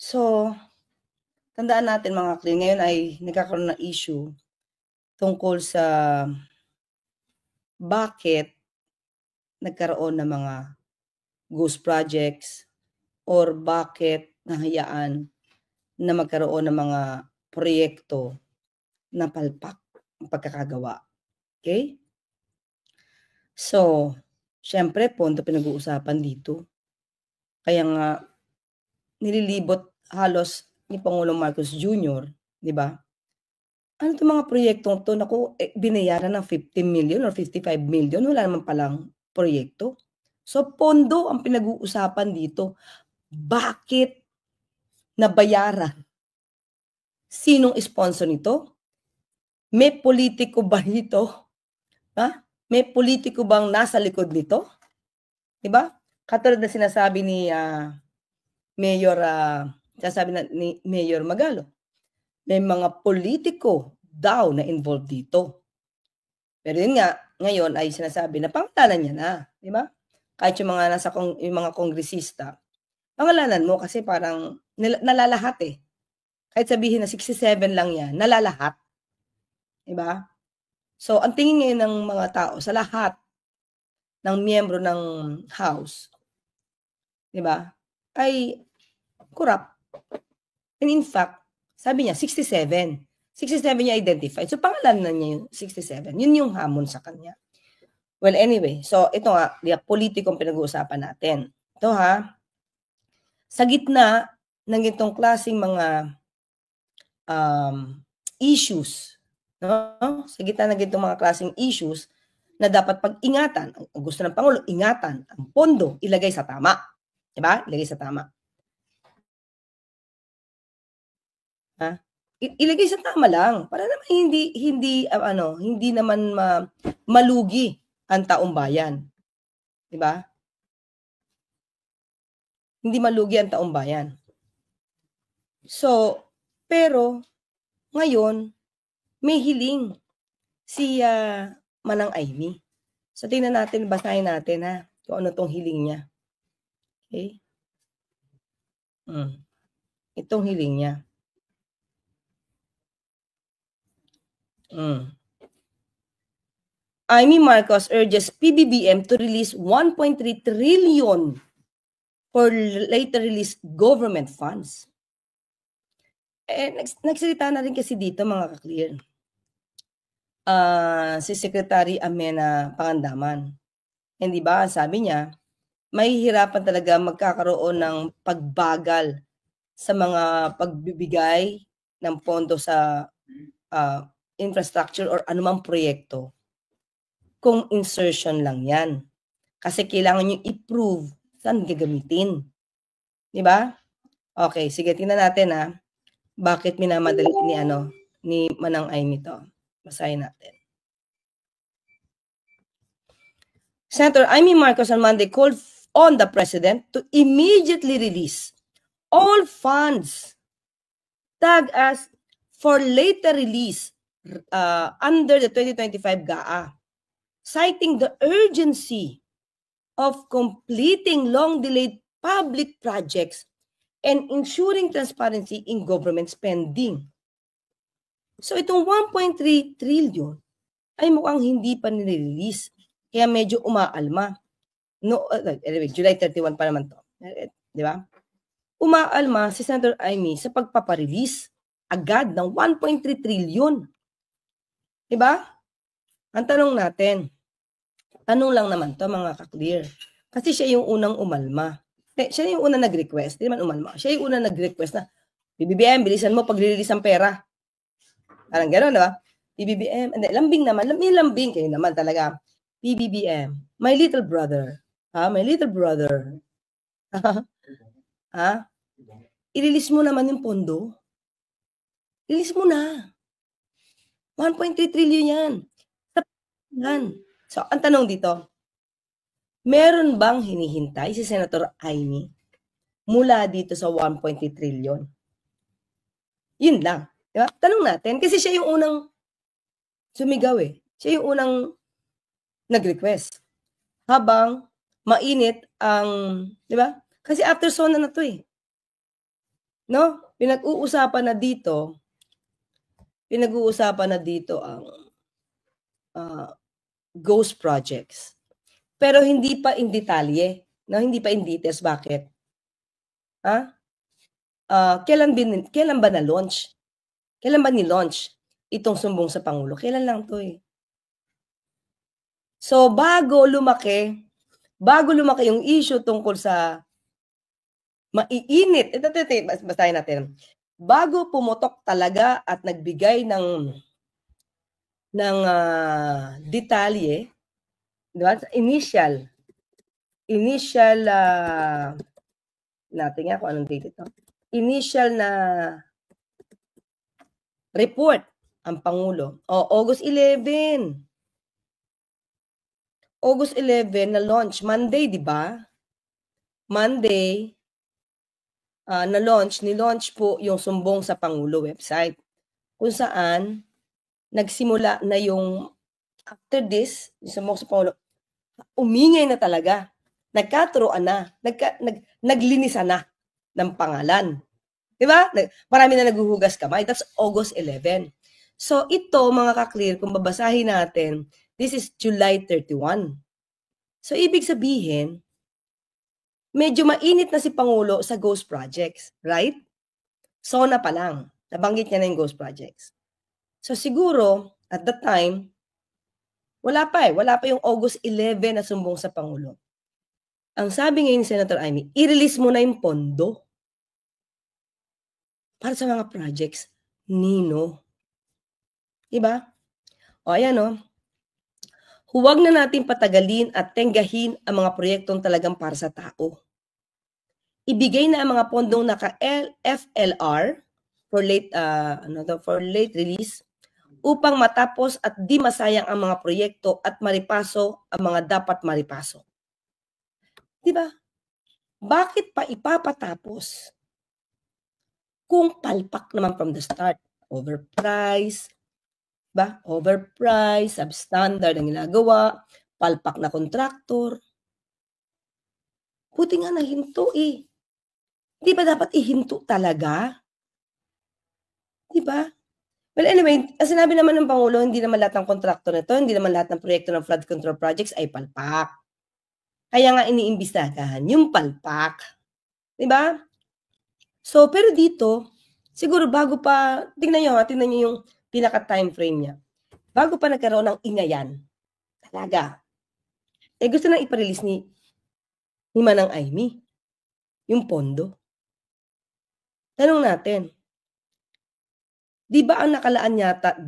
So, tandaan natin mga clean, ngayon ay nagkakaroon ng issue tungkol sa bakit nagkaroon ng mga ghost projects or bakit nahayaan na magkaroon ng mga proyekto na palpak ang pagkakagawa. Okay? So, syempre, pondo pinag-uusapan dito. Kaya nga, nililibot halos ni Pangulong Marcos Jr., di ba? Ano 'tong mga proyektong 'to, naku, binayaran ng 50 million or 55 million, wala naman palang proyekto. So, pondo ang pinag-uusapan dito. Bakit nabayaran? Sinong sponsor nito? May politiko ba rito? Ha? May politiko bang nasa likod nito? 'Di ba? Katulad ng sinasabi ni Mayor ni Mayor Magallo. May mga politiko daw na involved dito. Pero yun nga, ngayon ay sinasabi na pangalanan niya na, 'di ba? Kahit yung mga yung mga kongresista, pangalanan mo kasi parang nalalahat eh. Kahit sabihin na 67 lang yan, nalalahat. 'Di ba? So, ang tingin ngayon ng mga tao sa lahat ng miyembro ng House, 'di ba? Ay corrupt. And in fact, sabi niya 67. 67 niya identified. So, pangalanan niya yung 67. Yun yung hamon sa kanya. Well, anyway, so ito nga, politikong pinag-uusapan natin. Ito sa gitna ng itong klaseng mga issues, no? Sa gitna ng itong mga klaseng issues na dapat pag-ingatan, ang gusto ng Pangulo, ingatan, ang pondo, ilagay sa tama. Diba? Ilagay sa tama. Ilagay sa tama lang para naman hindi naman malugi ang taong bayan. 'Di ba? Hindi malugi ang taong bayan. So, pero ngayon may hiling si Manang Aimee. So tingnan natin, basahin natin kung ano tong hiling niya. Okay? Itong hiling niya. Aimee Marcos urges PBBM to release 1.3 trillion for later released government funds. Nagsalita na rin kasi dito mga ka-clear. Si Secretary Amena Pangandaman. Hindi ba, sabi niya, mahihirapan talaga magkakaroon ng pagbagal sa mga pagbibigay ng pondo sa infrastructure or anumang proyekto kung insertion lang yan. Kasi kailangan nyo i-prove saan gagamitin. Di ba? Okay, sige, tingnan natin bakit minamadali ni Manang Aimee to. Basahin natin. Senator Aimee Marcos on Monday called on the President to immediately release all funds tagged as for later release under the 2025 GAA, citing the urgency of completing long-delayed public projects and ensuring transparency in government spending. So itong 1.3 trillion ay mukhang hindi pa nire-release. Kaya medyo umaalma. No, anyway, July 31 pa naman to. Di ba? Umaalma si Senator Aimee sa pagpaparelease agad ng 1.3 trillion. Di ba? Ang tanong natin, tanong lang naman to mga ka-clear. Kasi siya yung unang umalma. Siya yung unang nag-request. Hindi naman umalma. Siya yung unang nag-request na, PBBM, bilisan mo pag-release ang pera. Parang gano'n, di ba? PBBM, hindi, lambing naman. May lambing kayo naman talaga. PBBM, my little brother. My little brother. I-release mo naman yung pondo. Release mo na. 1.3 trillion yan. So, ang tanong dito, meron bang hinihintay si Senator Aimee mula dito sa 1.3 trillion? Yun lang. Diba? Tanong natin. Kasi siya yung unang sumigaw eh. Siya yung unang nag-request. Habang mainit ang, di ba? Kasi after SONA na to eh. no? Pinag-uusapan na dito ang ghost projects. Pero hindi pa in detalye, no? Hindi pa in details. Bakit? Kailan ba na-launch? Kailan ba ni-launch itong sumbong sa Pangulo? Kailan lang 'to eh. So bago lumaki yung issue tungkol sa maiinit, ito basahin natin. Bago pumutok talaga at nagbigay ng detalye, di ba? Initial natin nga kung anong date ito. Initial na report ang Pangulo. August 11 na launch. Monday, di ba? Monday, ni-launch po yung sumbong sa Pangulo website. Kung saan, nagsimula na yung, after this, yung sumbong sa Pangulo, umingay na talaga. Nagkaturoan na. Naglinisan na ng pangalan. Diba? Marami na naghuhugas kamay. That's August 11. So, ito, mga ka-clear, kung babasahin natin, this is July 31. So, ibig sabihin, medyo mainit na si Pangulo sa ghost projects. Right? SONA pa lang. Nabanggit niya na yung ghost projects. So, siguro, at that time, wala pa yung August 11 na sumbong sa Pangulo. Ang sabi ngayon ni Senator Amy, i-release mo na yung pondo para sa mga projects. Nino. Diba? O, ayan o. Huwag na natin patagalin at tenggahin ang mga proyektong talagang para sa tao. Ibigay na ang mga pondong naka-FLR for late release upang matapos at di masayang ang mga proyekto at maripaso ang mga dapat maripaso. Diba? Bakit pa ipapatapos kung palpak naman from the start? Overpriced, ba? Overpriced, substandard ang ginagawa, palpak na kontraktor. Buti nga nahinto eh. Di ba dapat ihinto talaga? Di ba? Well, anyway, ang sinabi naman ng Pangulo, hindi naman lahat ng kontraktor nito, hindi naman lahat ng proyekto ng flood control projects ay palpak. Kaya nga iniimbestigahan yung palpak. Diba? So, pero dito, siguro bago pa, tingnan nyo yung pinaka-time frame niya. Bago pa nagkaroon ng ingayan, talaga, gusto nang iparelease ni Manang Amy yung pondo. Tanong natin, di ba ang nakalaan yata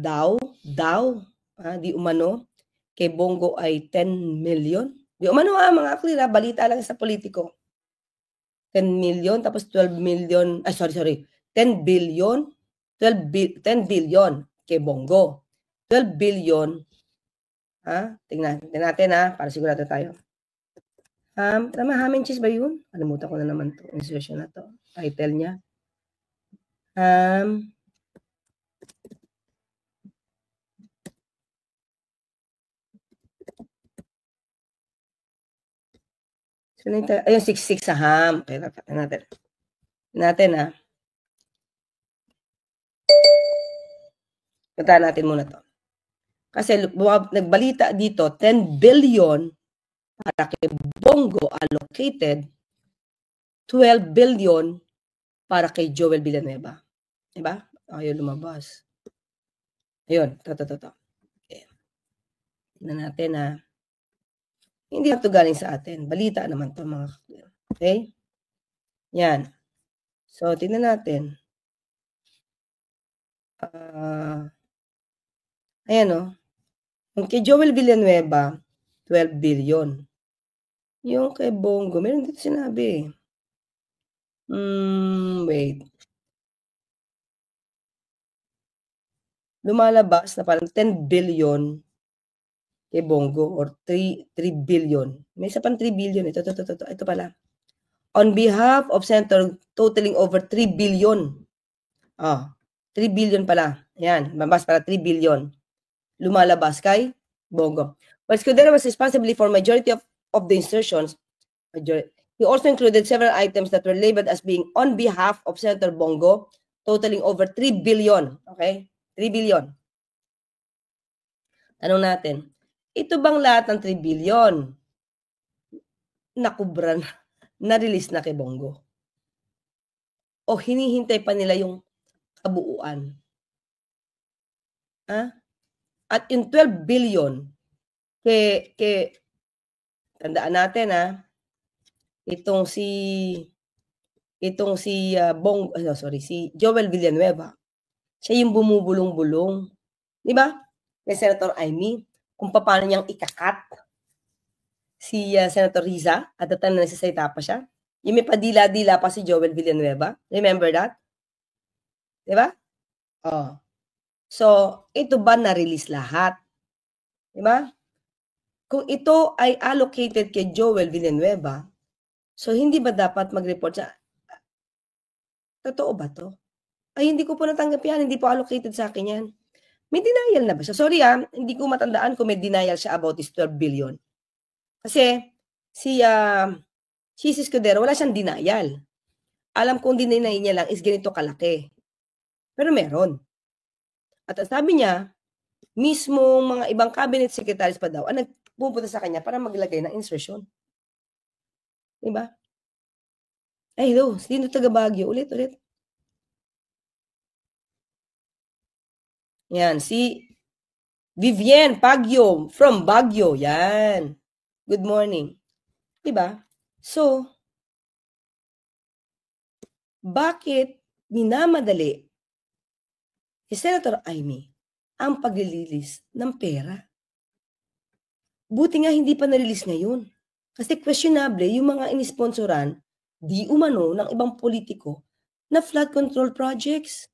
di umano, kay Bongo ay 10 million? Di umano mga clear, balita lang sa politiko. 10 million, tapos 12 million, 10 billion, 10 billion kay Bongo. 12 billion, tingnan natin para sigurado tayo. Tama, ham and cheese ba yun? Kalimutan ko na naman to, insertion na to, title niya. Ayun, 66 sa ham. Okay, natin. Puntahan natin muna to. Kasi nagbalita dito, 10 billion para kay Bongo allocated, 12 billion para kay Joel Villanueva. Diba? Ayun, lumabas. Ayun, to. Okay. Tignan natin Hindi na ito galing sa atin. Balita naman to mga kaklir. Okay? Yan. So, tignan natin. Ayan Yung kay Joel Villanueva, 12 billion. Yung kay Bongo, meron dito sinabi. Wait. Lumalabas na parang 10 billion kay Bongo or 3 billion. May isa pang 3 billion. Ito pala. On behalf of Senator, totaling over 3 billion. 3 billion pala. Ayan, mabas para 3 billion. Lumalabas kay Bongo. But Escudero was responsible for majority of the insertions. He also included several items that were labeled as being on behalf of Senator Bongo, totaling over 3 billion. Okay? 3 billion. Tanong natin, ito bang lahat ng 3 billion nakubra na-release na kay Bongo? O hinihintay pa nila yung kabuuan? At yung 12 billion, tandaan natin itong si si Joel Villanueva, siya yung bumubulong-bulong, di ba? Kay Senator Amy, kung paano niyang ikakat si Senator Riza at the time na nagsasalita pa siya. Yung may padila-dila pa si Joel Villanueva. Remember that? Di ba? Oh. So, ito ba na-release lahat? Di ba? Kung ito ay allocated kay Joel Villanueva, so hindi ba dapat mag-report siya? Totoo ba to? Ay, hindi ko po natanggap yan. Hindi po allocated sa akin yan. May denial na ba siya? Sorry hindi ko matandaan kung may denial siya about this 12 billion. Kasi, si Escudero, wala siyang denial. Alam kong deny niya lang is ganito kalaki. Pero meron. At sabi niya, mismo mga ibang cabinet secretaries pa daw ang nagpupunta sa kanya para maglagay ng insertion. Diba? Ay, hello, sino taga Baguio? Ulit. Yan, si Vivienne Baguio from Baguio. Yan. Good morning. Diba? So, bakit minamadali si Senator Amy ang paglililis ng pera? Buti nga hindi pa na-release ngayon. Kasi questionable yung mga inisponsoran di umano ng ibang politiko na flood control projects.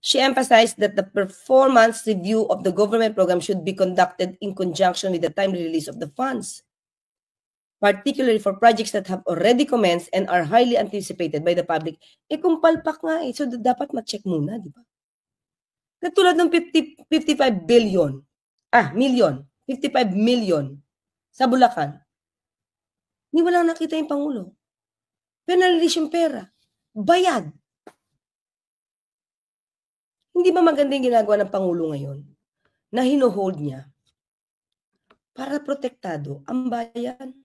She emphasized that the performance review of the government program should be conducted in conjunction with the timely release of the funds, particularly for projects that have already commenced and are highly anticipated by the public. Kung palpak nga so dapat ma-check muna, di ba? Katulad ng 55 million sa Bulacan. Hindi walang nakita yung Pangulo. Pero na-release yung pera. Bayad. Hindi ba maganda yung ginagawa ng Pangulo ngayon na hino-hold niya para protektado ang bayan,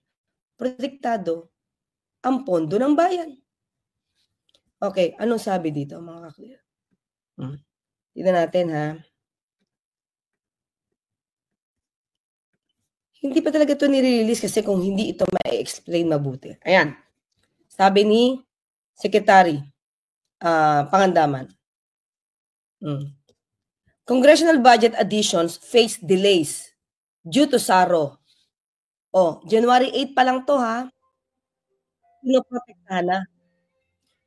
protektado ang pondo ng bayan? Okay, anong sabi dito mga kakliya? Tignan natin Hindi pa talaga ito nire-release kasi kung hindi ito ma-explain mabuti. Ayan, sabi ni Secretary Pangandaman. Congressional budget additions face delays due to SARO. January 8 pa lang to pinoprotektahan na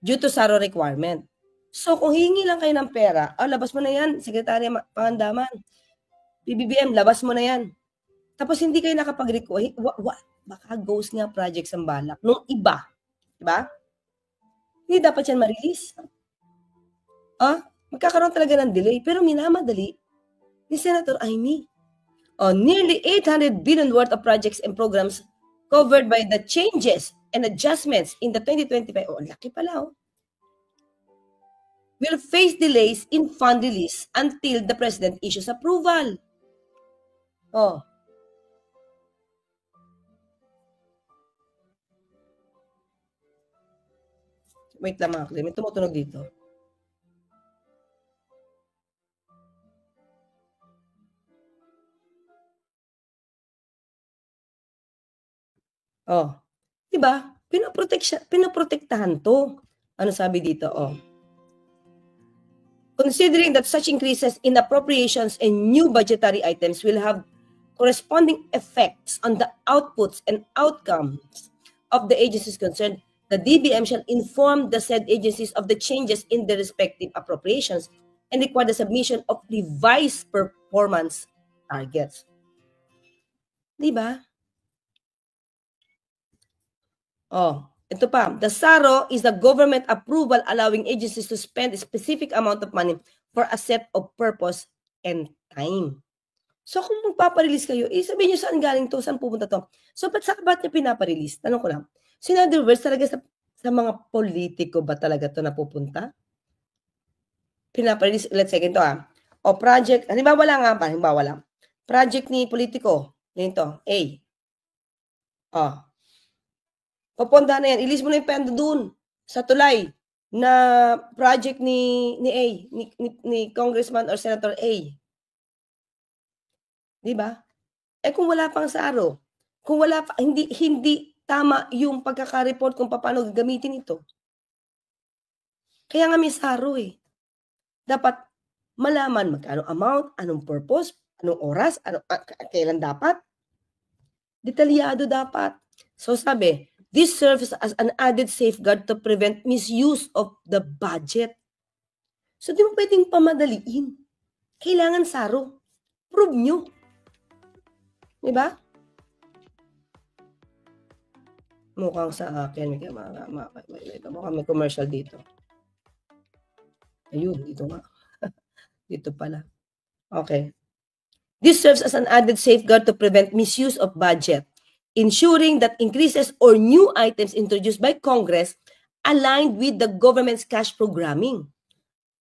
due to SARO requirement. So kung hihingi lang kayo ng pera, labas mo na yan, Secretary Pangandaman. PBBM, labas mo na yan. Tapos hindi kayo nakapag-request, baka ghost nga projects ang balak nung iba. Diba? Hindi dapat yan ma-release. Magkakaroon talaga ng delay, pero minamadali ni Senator Amy. Nearly 800 billion worth of projects and programs covered by the changes and adjustments in the 2025. Laki pala will face delays in fund release until the President issues approval. Wait lang mga kapatid, may tumutunog dito. Diba? Pinoprotektahan to. Ano sabi dito? Considering that such increases in appropriations and new budgetary items will have corresponding effects on the outputs and outcomes of the agencies concerned, the DBM shall inform the said agencies of the changes in their respective appropriations and require the submission of revised performance targets. Diba? Ito pa. The SARO is the government approval allowing agencies to spend a specific amount of money for a set of purpose and time. So kung magpapa-release kayo, sabihin niyo saan galing 'to, saan pupunta 'to. So ba't niyo pinapa-release? Tanong ko lang. So in other words, talaga sa mga politiko ba talaga 'to napupunta? Pinapa-release, let's say ganito, o project, halimbawa lang halimbawa lang. Project ni politiko, ganito, A. Pupuntahan na yan, i-list mo na yung pendo dun, sa tulay, na project ni A, ni Congressman or Senator A. Di ba? Kung wala pang SARO, kung wala pa, hindi tama yung pagkaka-report kung paano gagamitin ito. Kaya nga may SARO Dapat malaman magkano amount, anong purpose, anong oras, kailan dapat. Detalyado dapat. So sabi, this serves as an added safeguard to prevent misuse of the budget. So di mo pwedeng pamadaliin. Kailangan SARO. Prove nyo. Diba? Mukhang sa akin, mukhang may commercial dito. Ayun, dito nga. Dito pala. Okay. This serves as an added safeguard to prevent misuse of budget, ensuring that increases or new items introduced by Congress aligned with the government's cash programming,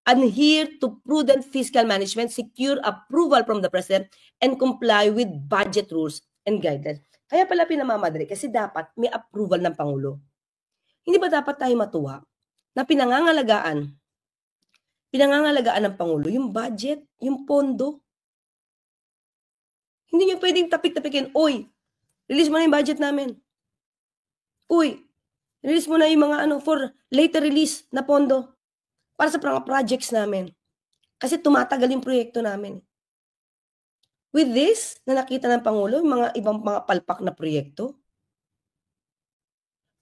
adhere to prudent fiscal management, secure approval from the President, and comply with budget rules and guidelines. Kaya pala pinamamadali kasi dapat may approval ng Pangulo. Hindi ba dapat tayo matuwa na pinangangalagaan ng Pangulo yung budget, yung pondo? Hindi nyo pwedeng tapik-tapikin, uy, release mo na yung budget namin. Uy, release mo na yung mga for later release na pondo para sa projects namin. Kasi tumatagal yung proyekto namin. With this, na nakita ng Pangulo, yung mga ibang mga palpak na proyekto,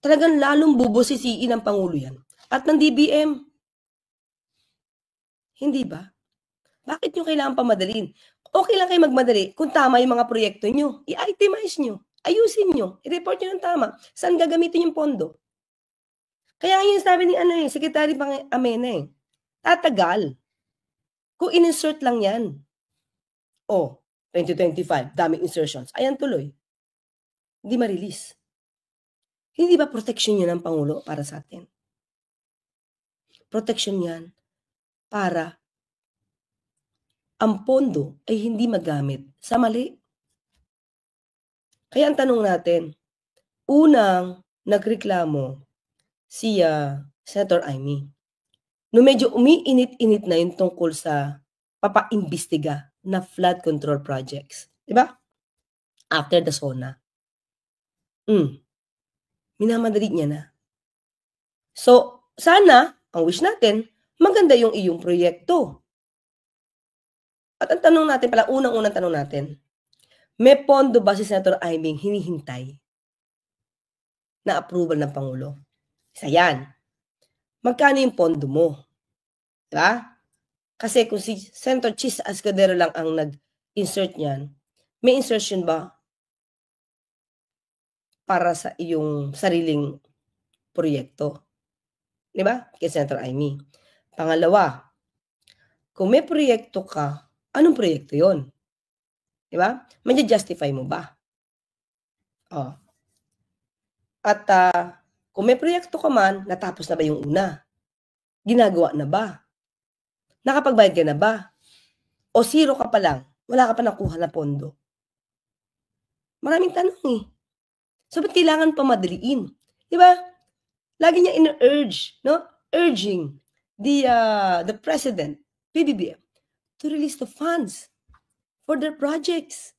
talagang lalong bubusisiin ng Pangulo yan. At ng DBM. Hindi ba? Bakit nyo kailangan pamadalin? Okay lang kayo magmadali kung tama yung mga proyekto nyo. I-itemize nyo. Ayusin nyo. I-report nyo ng tama. Saan gagamitin yung pondo? Kaya yung sabi ni Secretary Amena tatagal. Kung in-insert lang yan. 2025, daming insertions. Ayan tuloy. Hindi ma-release. Hindi ba protection yun ng Pangulo para sa atin? Protection yan para ang pondo ay hindi magamit sa mali. Kaya ang tanong natin, unang nagreklamo si Senator Amy. No medyo umiinit-init na yung tungkol sa papaimbestiga na flood control projects. Diba? After the SONA. Minamadali niya na. So, sana, ang wish natin, maganda yung iyong proyekto. At ang tanong natin pala, unang-unang tanong natin, may pondo ba si Senator Aiming hinihintay na approval ng Pangulo? Isa yan. Magkano yung pondo mo? Diba? Kasi kung si Senator Chis Escudero lang ang nag-insert niyan, may insertion ba para sa iyong sariling proyekto? Diba? Kay Senator Amy. Pangalawa, kung may proyekto ka, anong proyekto yon? Diba? May-justify mo ba? At kung may proyekto ka man, natapos na ba yung una? Ginagawa na ba? Nakapagbayad ka na ba? O zero ka pa lang? Wala ka pa nakuha na pondo? Maraming tanong So, ba't kailangan pamadaliin? Diba? Lagi niya in-urge, no? Urging the President, PBBM, to release the funds for their projects.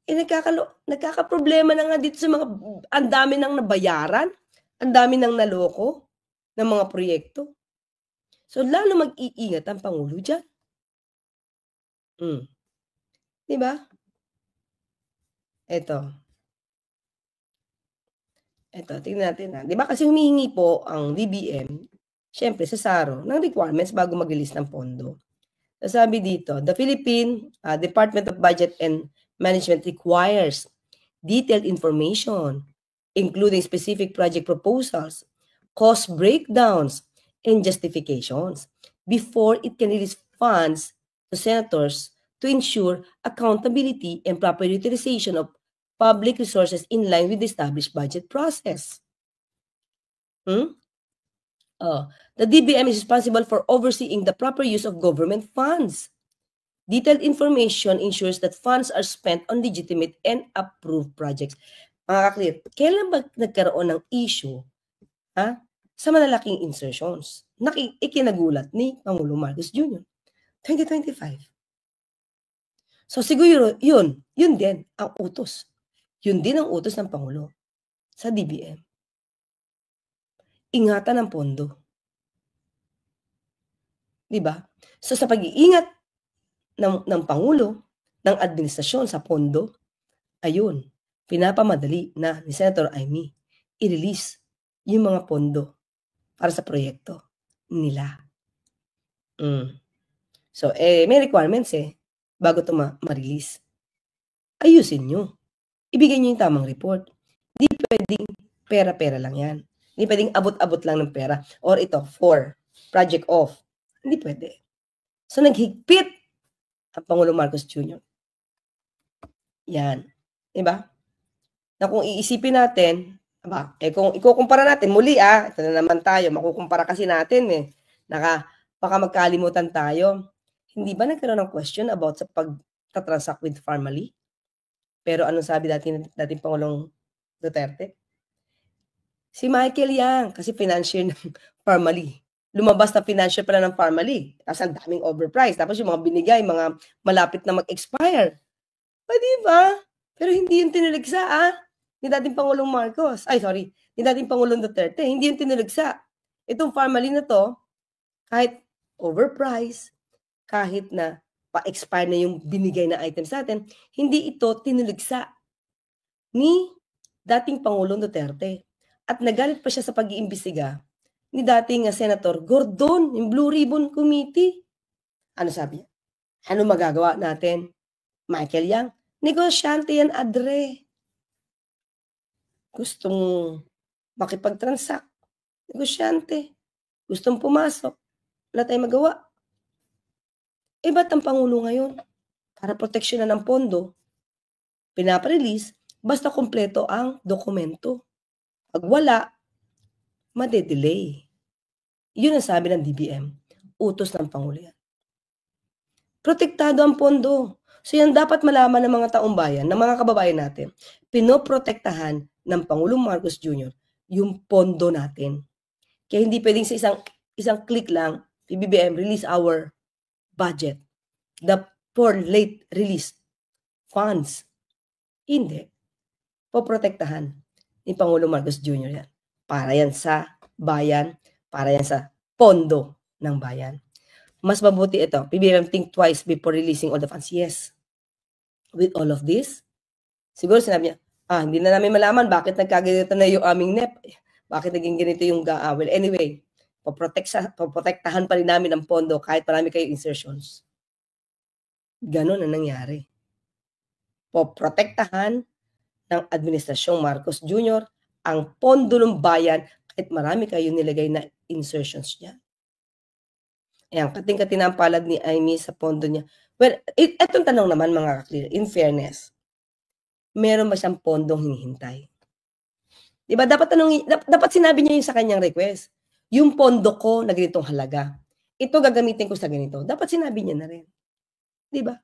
Nagkakaproblema na nga dito sa mga, ang dami nang nabayaran, ang dami nang naloko ng mga proyekto. So, lalo mag-iingat ang Pangulo dyan. Diba? Ito, tingnan natin Diba kasi humihingi po ang DBM, syempre sa SARO, ng requirements bago mag-release ng pondo. Sabi dito, the Philippine Department of Budget and Management requires detailed information, including specific project proposals, cost breakdowns, and justifications before it can release funds to senators to ensure accountability and proper utilization of public resources in line with the established budget process. The DBM is responsible for overseeing the proper use of government funds. Detailed information ensures that funds are spent on legitimate and approved projects. Mga ka-clear, kailan ba nagkaroon ng issue sa malalaking insertions? Ikinagulat ni Pangulong Marcos Jr. 2025. So siguro yun din ang utos. Yun din ang utos ng Pangulo sa DBM. Ingatan ang pondo. Diba? So sa pag-iingat ng Pangulo, ng administrasyon sa pondo, ayun, pinapamadali na ni Senator Amy i-release yung mga pondo para sa proyekto nila. So, may requirements bago ito ma-release. Ayusin nyo. Ibigay nyo yung tamang report. Hindi pwedeng pera-pera lang yan. Hindi pwedeng abot-abot lang ng pera. Or ito, for project off. Hindi pwede. So, naghigpit ang Pangulong Marcos Jr. Yan. Diba? Na kung iisipin natin, kung ikukumpara natin, muli ito na naman tayo, makukumpara kasi natin baka magkalimutan tayo. Hindi ba nagkaroon ng question about sa pagtatransact with Pharmally? Pero anong sabi dating Pangulong Duterte? Si Michael Yang, kasi financier ng Pharmally. Lumabas na financier pala ng Pharmally. Tapos ang daming overpriced. Tapos yung mga binigay, mga malapit na mag-expire. Diba? Pero hindi yung tiniligsa ni dating Pangulong Marcos. Ni dating Pangulong Duterte. Hindi yung tiniligsa. Itong Pharmally na to, kahit overpriced, kahit na pa-expire na yung binigay na item sa atin, hindi ito tiniligsa ni dating Pangulong Duterte. At nagalit pa siya sa pag-iimbestiga ni dating Senator Gordon, yung Blue Ribbon Committee. Ano sabi niya? Ano magagawa natin? Michael Yang, negosyante yan, Adre. Gustong makipag-transact. Negosyante. Gustong pumasok. Wala tayong magawa. Ba't ang Pangulo ngayon? Para proteksyonan ng pondo, pinaparelease, basta kompleto ang dokumento. Pag wala, madedelay. Yun ang sabi ng DBM. Utos ng Pangulo yan. Protektado ang pondo. So yan dapat malaman ng mga taong bayan, ng mga kababayan natin. Pinoprotektahan ng Pangulong Marcos Jr. yung pondo natin. Kaya hindi pwedeng sa isang click lang, PBBM, release our budget. For late release funds. Hindi. Poprotektahan ni Pangulong Marcos Jr. yan. Para yan sa bayan, para yan sa pondo ng bayan. Mas mabuti ito. PBBM think twice before releasing all the funds. Yes. With all of this, siguro sinabi niya, hindi na namin malaman bakit nagkaganito na yung aming NEP. Bakit naging ganito yung well, anyway, poprotektahan pa rin namin ang pondo kahit marami kayong insertions. Ganon ang nangyari. Poprotektahan ng Administrasyong Marcos Jr. ang pondo ng bayan kahit marami kayong nilagay na insertions niya. Ayan, kating-kating ang palad ni Amy sa pondo niya. Well, etong tanong naman mga ka-clear, in fairness, meron ba siyang pondong hinihintay? Diba? Dapat sinabi niya yung sa kanyang request. Yung pondo ko na ganitong halaga, ito gagamitin ko sa ganito. Dapat sinabi niya na rin. Diba?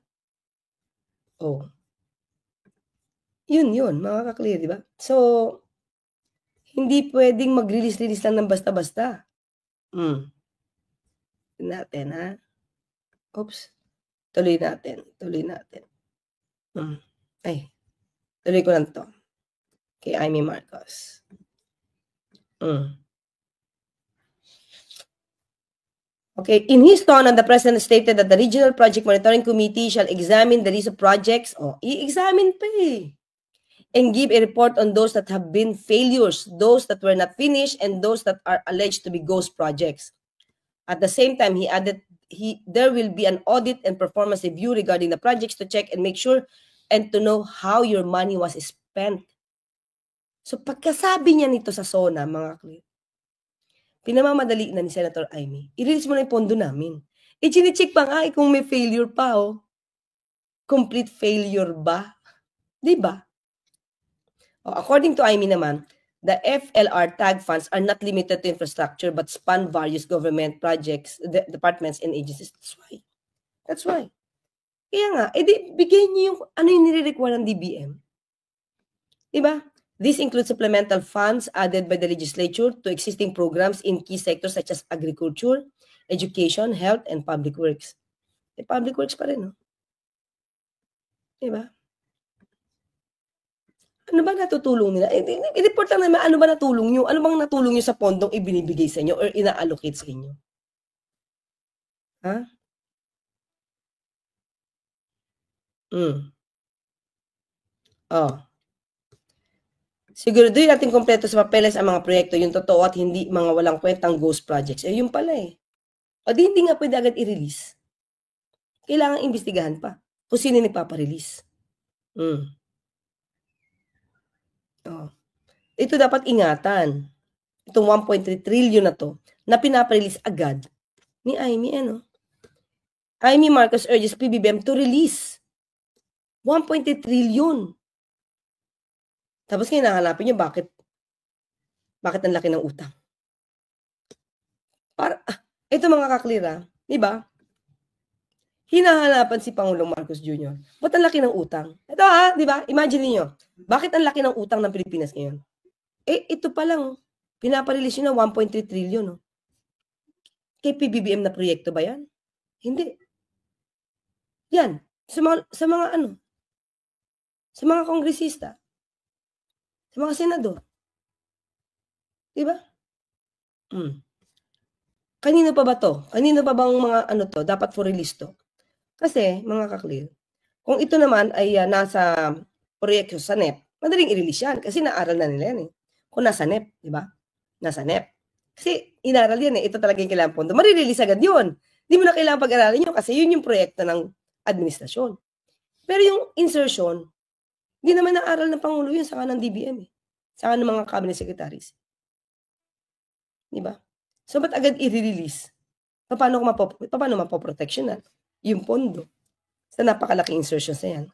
Yun, mga ka-clear, diba? So, hindi pwedeng mag-release lang ng basta-basta. Natin, Oops. Tuloy natin. Tuloy ko lang to. Kay Amy Marcos. Okay, in his tone, the President stated that the Regional Project Monitoring Committee shall examine the list of projects, i-examine pa and give a report on those that have been failures, those that were not finished, and those that are alleged to be ghost projects. At the same time, he added there will be an audit and performance review regarding the projects to check and make sure and to know how your money was spent. So pagkasabi niya nito sa SONA, mga clear, pinamamadali na ni Senator Amy, i-release mo na yung pondo namin. chine-check pa nga kung may failure pa, oh. Complete failure ba? 'Di ba? Oh, according to IMI naman, the FLR tag funds are not limited to infrastructure but span various government projects, departments and agencies. That's why. Kaya nga, di bigay niyo yung ano yung nire-require ng DBM. 'Di ba? This includes supplemental funds added by the legislature to existing programs in key sectors such as agriculture, education, health, and public works. Public works pa rin, no? 'Di ba? Ano ba natutulong nila? I-report lang naman ano ba natulong niyo? Ano bang natulong niyo sa pondong ibinibigay sa inyo or ina-allocate sa inyo? Ha? Oh. Siguraduhin natin kumpleto sa papeles ang mga proyekto, yung totoo at hindi mga walang kwentang ghost projects. Yun pala eh. O di hindi nga pwede agad i-release. Kailangan imbestigahan pa kung sino nagpapa-release. Oh. Ito dapat ingatan. Itong 1.3 trillion na to na pinapa-release agad ni Amy, ano? Amy Marcos urges PBBM to release 1.3 trillion. Tapos hinahanapin niyo bakit ang laki ng utang. Ito mga kaklira, di ba? Hinahanapan si Pangulong Marcos Jr. Ba't ang laki ng utang? Ito di ba? Imagine niyo, bakit ang laki ng utang ng Pilipinas ngayon? Ito pa lang, pinapa-release nyo na 1.3 trillion. No? Kay PBBM na proyekto ba yan? Hindi. Yan, sa mga kongresista, sa mga senador. Diba? Kanino pa ba to? Kanino pa bang mga to, dapat for release to? Kasi, mga kaklir, kung ito naman ay nasa proyekto sa NEP, madaling i-release yan kasi naaral na nila yan eh. Kung nasa NEP, diba? Nasa NEP. Kasi inaral yan eh, ito talaga yung kailangan pondo. Marirelease agad yun. Di mo na kailangan pag-aralin nyo kasi yun yung proyekto ng administrasyon. Pero yung insertion, hindi naman naaral ng Pangulo yun, saka ng DBM eh. Saka ng mga cabinet secretaries. Diba? So, ba't agad i-release? Paano mapoproteksyonan yung pondo? Sa napakalaking insertions na yan.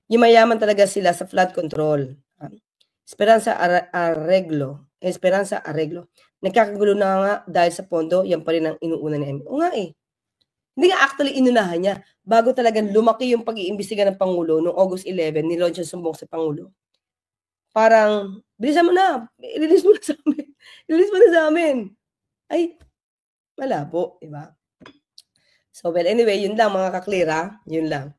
Yung mayaman talaga sila sa flood control. Esperanza Arreglo. Nagkakagulo na nga dahil sa pondo, yan pa rin ang inuuna ni Amy. O nga eh. Hindi nga actually inunahan niya. Bago talagang lumaki yung pag-iimbestiga ng Pangulo noong August 11, nilaunch yung sumbong sa Pangulo. Parang, bilisan mo na. I-release mo na sa amin. I-release mo na sa amin. Ay, malabo. Diba? So, well, anyway, yun lang mga kaklira. Yun lang.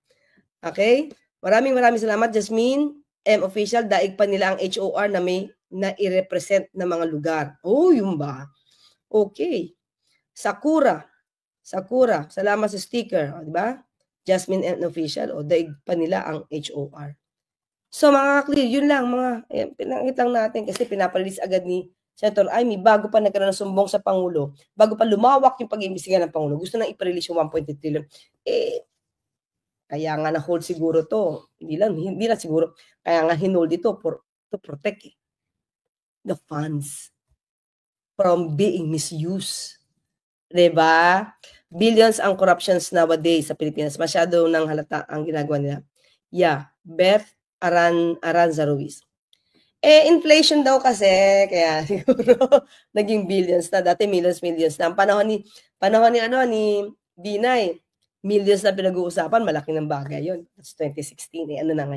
Okay? Maraming salamat, Jasmine. Official, daig pa nila ang HOR na may na-i-represent na mga lugar. Oh, yun ba? Okay. Sakura, salamat sa sticker. O, diba? Jasmine and Official. O, daig pa nila ang HOR. So, mga clear, yun lang. Pinangit lang natin kasi pinapalilis agad ni Senator Amy bago pa nagkaroon ng sumbong sa Pangulo, bago pa lumawak yung pag-iimbestiga ng Pangulo, gusto nang iparelease yung 1.3 trillion. Kaya nga na-hold siguro to. Hindi lang siguro. Kaya nga hinold ito to protect the funds from being misused. Diba? Billions ang corruptions nowadays sa Pilipinas. Masyado nang halata ang ginagawa nila. Yeah. Beth Aranza Ruiz. Inflation daw kasi, kaya siguro naging billions na. Dati millions na. Ang panahon ni Binay, millions na pinag-uusapan, malaki ng bagay yun. That's 2016 ano na ngayon.